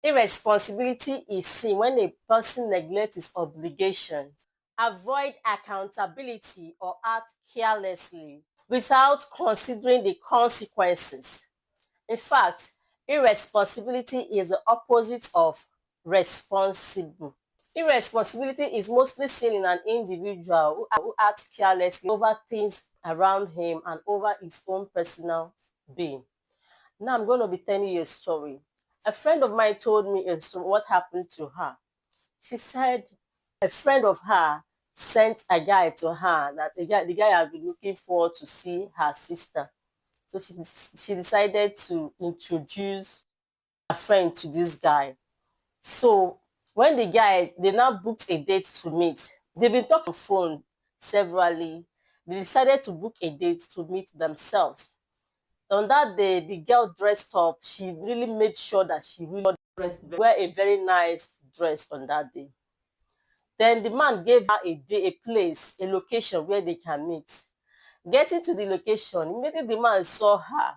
Irresponsibility is seen when a person neglects his obligations, avoid accountability, or act carelessly without considering the consequences. In fact, irresponsibility is the opposite of responsible. Irresponsibility is mostly seen in an individual who acts carelessly over things around him and over his own personal being. Now I'm going to be telling you a story. A friend of mine told me a story, what happened to her. She said a friend of her sent a guy to her that the guy had been looking forward to see her sister. So she decided to introduce a friend to this guy. So when they now booked a date to meet, they've been talking on phone severally. They decided to book a date to meet themselves. On that day, the girl dressed up. She really made sure that she really dressed, wear a very nice dress on that day. Then the man gave her a day, a place, a location where they can meet. Getting to the location, immediately the man saw her.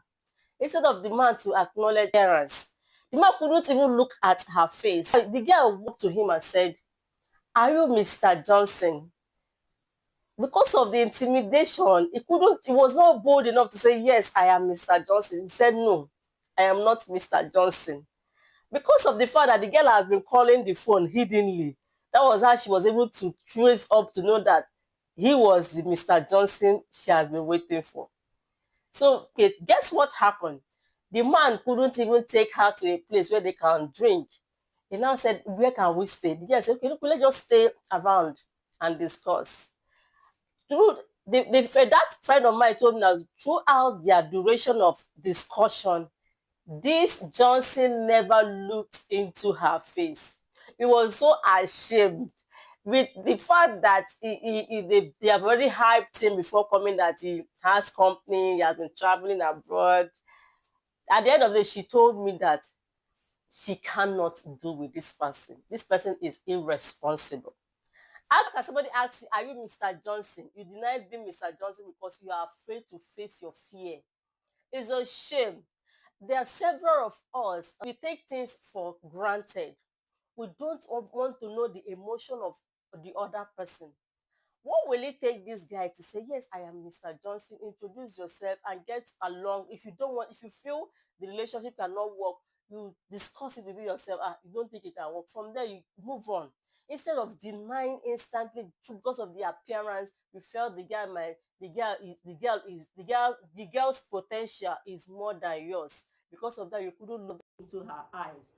Instead of the man to acknowledge parents, the man couldn't even look at her face. The girl walked to him and said, "Are you Mr. Johnson?" Because of the intimidation, he was not bold enough to say, "Yes, I am Mr. Johnson." He said, "No, I am not Mr. Johnson." Because of the fact that the girl has been calling the phone hiddenly, that was how she was able to trace up to know that he was the Mr. Johnson she has been waiting for. So, okay, guess what happened? The man couldn't even take her to a place where they can drink. He now said, "Where can we stay?" The girl said, "Okay, look, let's just stay around and discuss." Through that friend of mine told me that throughout their duration of discussion, this Johnson never looked into her face. He was so ashamed with the fact that they have already hyped him before coming that he has company, he has been traveling abroad. At the end of the day, she told me that she cannot do with this person. This person is irresponsible. How can somebody ask you, "Are you Mr. Johnson?" You deny being Mr. Johnson because you are afraid to face your fear. It's a shame. There are several of us, we take things for granted. We don't want to know the emotion of the other person. What will it take this guy to say, "Yes, I am Mr. Johnson, introduce yourself and get along"? If you don't want, if you feel the relationship cannot work, you discuss it with yourself. You don't think it can work. From there, you move on. Instead of denying instantly because of the appearance, you felt the girl's potential is more than yours. Because of that, you couldn't look into her eyes.